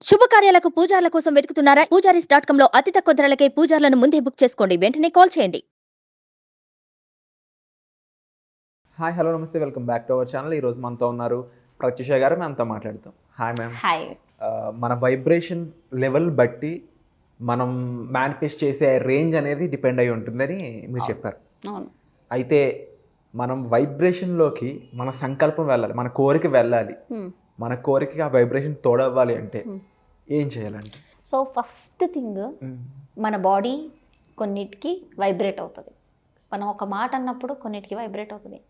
శుభకార్యాలకు పూజార్ల కోసం వెతుకుతున్నారా? పూజారీస్.com లో అతి తక్కువ ధరలకే పూజార్లను ముందే బుక్ చేసుకోండి. వెంటనే కాల్ చేయండి. హాయ్ హలో నమస్తే welcome back to our channel. ఈరోజు మనతో ఉన్నారు ప్రత్యూష గారు. మనతో మాట్లాడతాం. Hi ma'am. హాయ్. మన వైబ్రేషన్ లెవెల్ బట్టి మనం మేనిఫెస్ట్ చేసే రేంజ్ అనేది డిపెండ్ అయి ఉంటుందని మీరు చెప్పారు. అవును. అయితే మనం వైబ్రేషన్లోకి మన సంకల్పం వెళ్ళాలి, మన కోరిక వెళ్ళాలి. మన కోరిక ఆ వైబ్రేషన్ తోడవ్వాలి అంటే ఏం చేయాలంటే? సో ఫస్ట్ థింగ్, మన బాడీ కొన్నిటికి వైబ్రేట్ అవుతుంది. మనం ఒక మాట అన్నప్పుడు కొన్నిటికి వైబ్రేట్ అవుతుంది.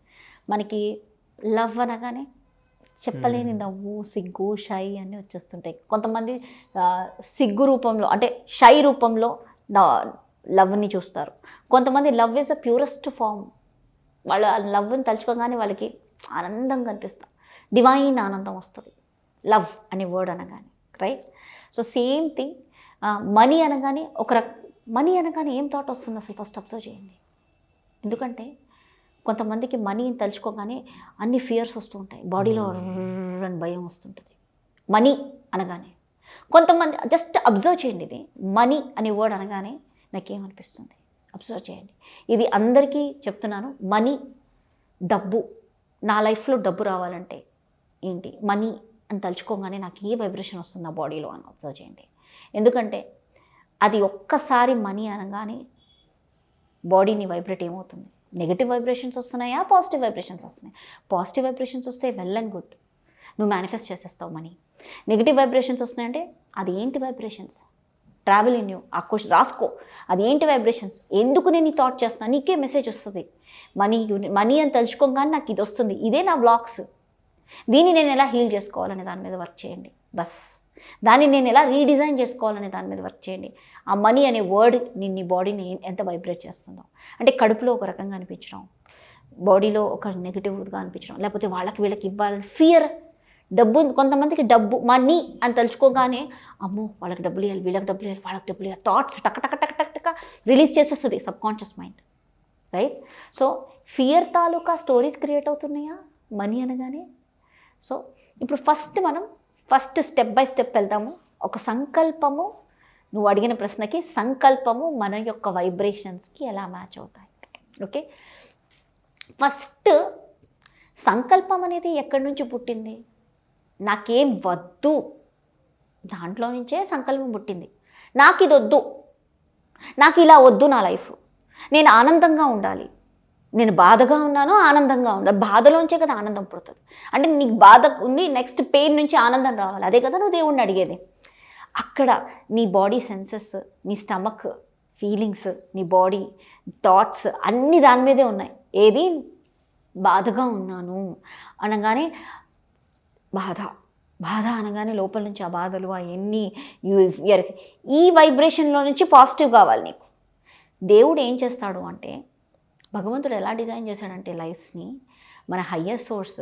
మనకి లవ్ అనగానే చెప్పలేని నవ్వు, సిగ్గు, షై అన్నీ వచ్చేస్తుంటాయి. కొంతమంది సిగ్గు రూపంలో అంటే షై రూపంలో లవ్ని చూస్తారు. కొంతమంది love is the purest form. వాళ్ళు ఆ లవ్ని తలుచుకోగానే వాళ్ళకి ఆనందంగా అనిపిస్తాం, డివైన్ ఆనందం వస్తుంది లవ్ అనే వర్డ్ అనగానే, right? So same thing money అనగానే మనీ అనగానే ఏం థాట్ వస్తుంది అసలు ఫస్ట్ అబ్జర్వ్ చేయండి. ఎందుకంటే కొంతమందికి మనీని తలుచుకోగానే అన్ని ఫియర్స్ వస్తూ ఉంటాయి, బాడీలో అని భయం వస్తుంటుంది మనీ అనగానే. కొంతమంది జస్ట్ అబ్జర్వ్ చేయండి, ఇది మనీ అనే వర్డ్ అనగానే నాకేమనిపిస్తుంది అబ్జర్వ్ చేయండి. ఇది అందరికీ చెప్తున్నాను. మనీ, డబ్బు, నా లైఫ్లో డబ్బు రావాలంటే ఏంటి, మనీ అని తలుచుకోగానే నాకు ఏ వైబ్రేషన్ వస్తుంది నా బాడీలో అని అబ్జర్వ్ చేయండి. ఎందుకంటే అది ఒక్కసారి మనీ అనగానే బాడీని వైబ్రేట్ ఏమవుతుంది, నెగిటివ్ వైబ్రేషన్స్ వస్తున్నాయా, పాజిటివ్ వైబ్రేషన్స్ వస్తున్నాయి? పాజిటివ్ వైబ్రేషన్స్ వస్తే వెల్ అండ్ గుడ్, నువ్వు మేనిఫెస్ట్ చేసేస్తావు మనీ. నెగిటివ్ వైబ్రేషన్స్ వస్తున్నాయంటే అది ఏంటి వైబ్రేషన్స్? ట్రావెల్ ఇన్ యూ, ఆ క్వశ్చన్ రాసుకో, అది ఏంటి వైబ్రేషన్స్, ఎందుకు నేను ఈ థాట్ చేస్తున్నాను, నీకే మెసేజ్ వస్తుంది. మనీ అని తలుచుకోగానే నాకు ఇది వస్తుంది, ఇదే నా బ్లాక్స్, దీన్ని నేను ఎలా హీల్ చేసుకోవాలనే దాని మీద వర్క్ చేయండి. బస్ దాన్ని నేను ఎలా రీడిజైన్ చేసుకోవాలనే దాని మీద వర్క్ చేయండి. ఆ మనీ అనే వర్డ్ నీ బాడీని ఎంత వైబ్రేట్ చేస్తుందో, అంటే కడుపులో ఒక రకంగా అనిపించడం, బాడీలో ఒక నెగిటివ్గా అనిపించడం, లేకపోతే వాళ్ళకి వీళ్ళకి ఇవ్వాలని ఫియర్. డబ్బు, కొంతమందికి డబ్బు మనీ అని తలుచుకోగానే అమ్మో వాళ్ళకి డబ్బులు ఇవ్వాలి, వీళ్ళకి డబ్బులు ఇవ్వాలి, వాళ్ళకి డబ్బులు ఇవ్వాలి, థాట్స్ టక్ టక్ టక్ టక్ టక్ రిలీజ్ చేసేస్తుంది subconscious mind, right? So fear తాలూకా స్టోరీస్ క్రియేట్ అవుతున్నాయా మనీ అనగానే? సో ఇప్పుడు ఫస్ట్ స్టెప్ బై స్టెప్ వెళ్తాము. ఒక సంకల్పము, నువ్వు అడిగిన ప్రశ్నకి సంకల్పము మన యొక్క వైబ్రేషన్స్కి ఎలా మ్యాచ్ అవుతాయి. ఓకే, ఫస్ట్ సంకల్పం అనేది ఎక్కడి నుంచి పుట్టింది? నాకేం వద్దు, దాంట్లో నుంచే సంకల్పం పుట్టింది. నాకు ఇది వద్దు, నాకు ఇలా వద్దు, నా లైఫ్ నేను ఆనందంగా ఉండాలి, నేను బాధగా ఉన్నాను ఆనందంగా ఉండాలి, బాధలోంచే కదా ఆనందం పుడుతుంది. అంటే నీకు బాధ ఉంది, నెక్స్ట్ పెయిన్ నుంచి ఆనందం రావాలి, అదే కదా నువ్వు దేవుణ్ణి అడిగేది. అక్కడ నీ బాడీ సెన్సెస్, నీ స్టమక్ ఫీలింగ్స్, నీ బాడీ థాట్స్ అన్నీ దాని మీదే ఉన్నాయి. ఏది బాధగా ఉన్నాను అనగానే బాధ అనగానే లోపల నుంచి ఆ బాధలు అవన్నీ ఈ వైబ్రేషన్లో నుంచి పాజిటివ్ కావాలి నీకు. దేవుడు ఏం చేస్తాడు అంటే, భగవంతుడు ఎలా డిజైన్ చేశాడంటే లైఫ్స్ని, మన హయ్యర్ సోర్స్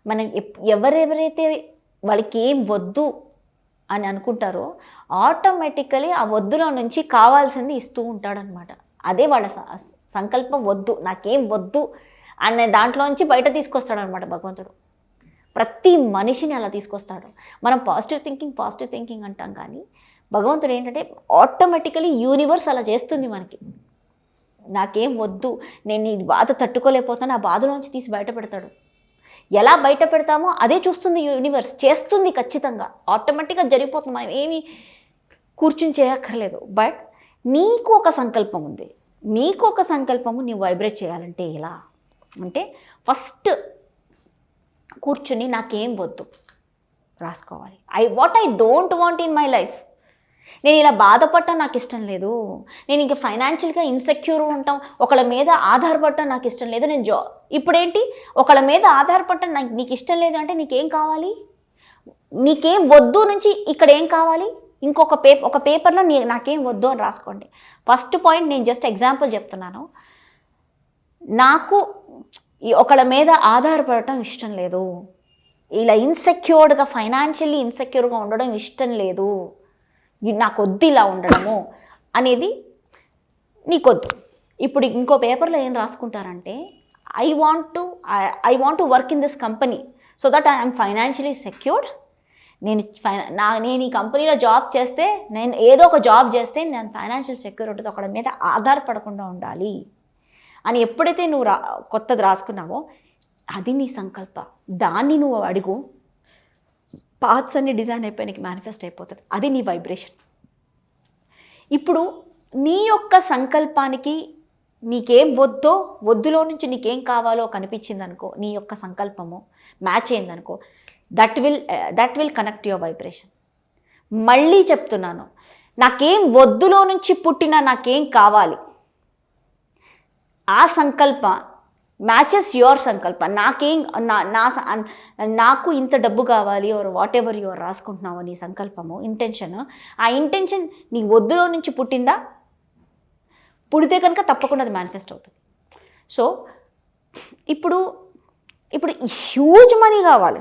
మనం ఎవరెవరైతే వాళ్ళకి ఏం వద్దు అని అనుకుంటారో ఆటోమేటికలీ ఆ వద్దులో నుంచి కావాల్సింది ఇస్తూ ఉంటాడనమాట. అదే వాళ్ళ సంకల్పం, వద్దు నాకేం వద్దు అనే దాంట్లోంచి బయట తీసుకొస్తాడనమాట భగవంతుడు. ప్రతి మనిషిని అలా తీసుకొస్తాడు. మనం పాజిటివ్ థింకింగ్ అంటాం, కానీ భగవంతుడు ఏంటంటే ఆటోమేటికలీ యూనివర్స్ అలా చేస్తుంది మనకి. నాకేం వద్దు, నేను ఈ బాధ తట్టుకోలేకపోతాను, ఆ బాధలోంచి తీసి బయట పెడతాడు. ఎలా బయట పెడతామో అదే చూస్తుంది యూనివర్స్, చేస్తుంది ఖచ్చితంగా, ఆటోమేటిక్గా జరిగిపోతుంది. మనం ఏమి కూర్చుని చేయక్కర్లేదు. బట్ నీకు ఒక సంకల్పం ఉంది, నీకు ఒక సంకల్పము నీవు వైబ్రేట్ చేయాలంటే ఎలా అంటే, ఫస్ట్ కూర్చుని నాకేం వద్దు రాసుకోవాలి. What I don't want in my life. నేను ఇలా బాధపడటం నాకు ఇష్టం లేదు, నేను ఇంకా ఫైనాన్షియల్గా ఇన్సెక్యూర్ ఉంటాం, ఒకళ్ళ మీద ఆధారపడటం నాకు ఇష్టం లేదు, నేను ఇప్పుడేంటి ఒకళ్ళ మీద ఆధారపడటం నీకు ఇష్టం లేదు అంటే నీకేం కావాలి, నీకేం వద్దు నుంచి ఇక్కడ ఏం కావాలి, ఒక పేపర్లో నాకేం వద్దు అని రాసుకోండి. ఫస్ట్ పాయింట్ నేను జస్ట్ ఎగ్జాంపుల్ చెప్తున్నాను. నాకు ఒకళ్ళ మీద ఆధారపడటం ఇష్టం లేదు, ఇలా ఇన్సెక్యూర్డ్గా ఫైనాన్షియల్లీ ఇన్సెక్యూర్గా ఉండడం ఇష్టం లేదు, నాకు వద్దు ఇలా ఉండడము అనేది నీకొద్దు. ఇప్పుడు ఇంకో పేపర్లో ఏం రాసుకుంటారంటే, I want to work in this company so that I'm financially secured, నేను ఈ కంపెనీలో జాబ్ చేస్తే, నేను ఏదో ఒక జాబ్ చేస్తే నేను ఫైనాన్షియల్ సెక్యూరిటీతో ఒకటి మీద ఆధారపడకుండా ఉండాలి అని ఎప్పుడైతే నువ్వు కొత్తది రాసుకున్నావో అది నీ సంకల్ప. దాన్ని నువ్వు అడుగు, పాత్స్ అన్ని డిజైన్ అయిపోయి నీకు మేనిఫెస్ట్ అయిపోతుంది. అది నీ వైబ్రేషన్. ఇప్పుడు నీ యొక్క సంకల్పానికి నీకేం వద్దులో నుంచి నీకేం కావాలో కనిపించింది అనుకో, నీ యొక్క సంకల్పము మ్యాచ్ అయిందనుకో, that will connect your vibration. మళ్ళీ చెప్తున్నాను, నాకేం వద్దులో నుంచి పుట్టిన నాకేం కావాలి, ఆ సంకల్ప మ్యాచెస్ యువర్ సంకల్ప. నాకు ఇంత డబ్బు కావాలి ఆర్ వాట్ ఎవర్ యువర్ రాసుకుంటున్నావో నీ సంకల్పము, ఇంటెన్షన్, ఆ ఇంటెన్షన్ నీ వద్దులో నుంచి పుట్టిందా? పుడితే కనుక తప్పకుండా అది మేనిఫెస్ట్ అవుతుంది. సో ఇప్పుడు హ్యూజ్ మనీ కావాలి,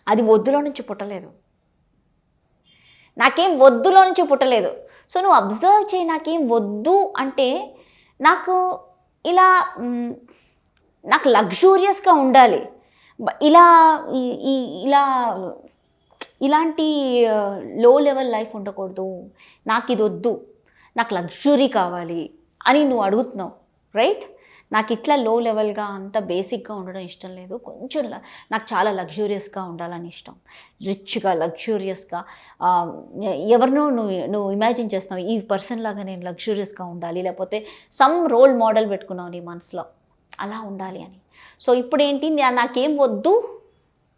అది వద్దులో నుంచి పుట్టలేదు. నాకేం వద్దులో నుంచి పుట్టలేదు. సో నువ్వు అబ్జర్వ్ చేయి, నాకేం వద్దు అంటే నాకు లగ్జూరియస్గా ఉండాలి, ఇలాంటి లో లెవెల్ లైఫ్ ఉండకూడదు, నాకు ఇది వద్దు, నాకు లగ్జరీ కావాలి అని నువ్వు అడుగుతున్నావు, రైట్? నాకు ఇట్లా లో లెవెల్గా అంత బేసిక్గా ఉండడం ఇష్టం లేదు, కొంచెం నాకు చాలా లగ్జూరియస్గా ఉండాలని ఇష్టం, రిచ్గా లగ్జూరియస్గా. ఎవరినో నువ్వు ఇమాజిన్ చేస్తావు, ఈ పర్సన్ లాగా నేను లగ్జూరియస్గా ఉండాలి, లేకపోతే సమ్ రోల్ మోడల్ పెట్టుకున్నావు నీ మనసులో అలా ఉండాలి అని. సో ఇప్పుడు ఏంటి, నాకేం వద్దు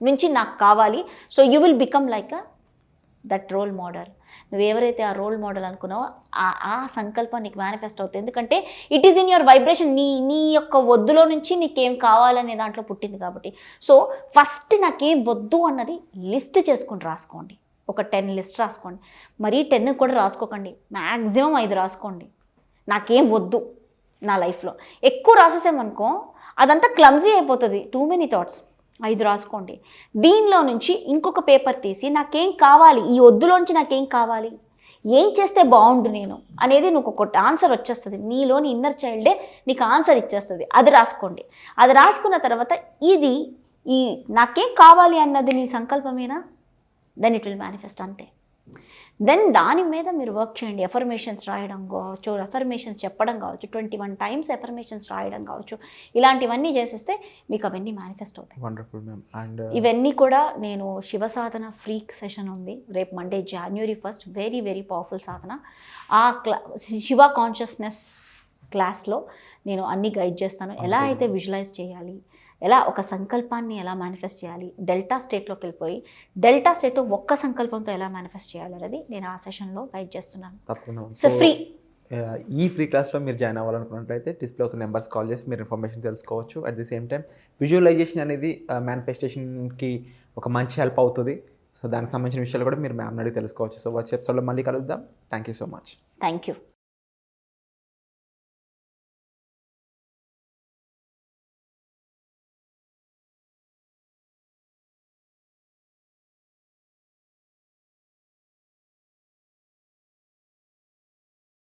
నుంచి నాకు కావాలి. So you will become like that role model. నువ్వెవరైతే ఆ రోల్ మోడల్ అనుకున్నావో ఆ సంకల్పం నీకు మేనిఫెస్ట్ అవుతుంది. ఎందుకంటే it is in your vibration. నీ యొక్క వద్దులో నుంచి నీకేం కావాలనే దాంట్లో పుట్టింది కాబట్టి. సో ఫస్ట్ నాకేం వద్దు అన్నది లిస్ట్ చేసుకొని రాసుకోండి. ఒక 10 లిస్ట్ రాసుకోండి. మరీ 10 కూడా రాసుకోకండి, మ్యాక్సిమం 5 రాసుకోండి. నాకేం వద్దు నా లైఫ్లో. ఎక్కువ రాసేసామనుకో అదంతా క్లమ్జీ అయిపోతుంది, టూ మెనీ థాట్స్. 5 రాసుకోండి. దీనిలో నుంచి ఇంకొక పేపర్ తీసి నాకేం కావాలి, ఈ వద్దులోంచి నాకేం కావాలి, ఏం చేస్తే బాగుండు నేను అనేది నువ్వు ఒక ఆన్సర్ వచ్చేస్తుంది. నీలోని ఇన్నర్ చైల్డే నీకు ఆన్సర్ ఇచ్చేస్తుంది. అది రాసుకోండి. అది రాసుకున్న తర్వాత ఈ నాకేం కావాలి అన్నది నీ సంకల్పమేనా, దెన్ ఇట్ విల్ మేనిఫెస్ట్, అంతే. దెన్ దాని మీద మీరు వర్క్ చేయండి. ఎఫర్మేషన్స్ రాయడం కావచ్చు, ఎఫర్మేషన్స్ చెప్పడం కావచ్చు, 21 times ఎఫర్మేషన్స్ రాయడం కావచ్చు, ఇలాంటివన్నీ చేసేస్తే మీకు అవన్నీ మేనిఫెస్ట్ అవుతాయి. Wonderful ma'am. అండ్ ఇవన్నీ కూడా నేను శివ సాధన ఫ్రీ సెషన్ ఉంది రేపు Monday January 1st, very very powerful సాధన. ఆ శివ కాన్షియస్నెస్ క్లాస్లో నేను అన్ని గైడ్ చేస్తాను. ఎలా అయితే విజువలైజ్ చేయాలి, ఎలా ఒక సంకల్పాన్ని ఎలా మేనిఫెస్ట్ చేయాలి, డెల్టా స్టేట్లోకి వెళ్ళిపోయి డెల్టా స్టేట్లో ఒక్క సంకల్పంతో ఎలా మేనిఫెస్ట్ చేయాలి అనేది నేను ఆ సెషన్లో గైడ్ చేస్తున్నాను. తప్పకుండా. So free. ఈ ఫ్రీ క్లాస్లో మీరు జాయిన్ అవ్వాలనుకున్నట్లయితే డిస్ప్లే అవుతున్న నెంబర్స్ కాల్ చేసి మీరు ఇన్ఫర్మేషన్ తెలుసుకోవచ్చు. At the same time visualization అనేది మేనిఫెస్టేషన్కి ఒక మంచి హెల్ప్ అవుతుంది. సో దానికి సంబంధించిన విషయాలు కూడా మీరు మ్యామ్ అడిగి తెలుసుకోవచ్చు. సో వచ్చే ఎపిసోడ్లో మళ్ళీ కలుద్దాం. Thank you so much. Thank you.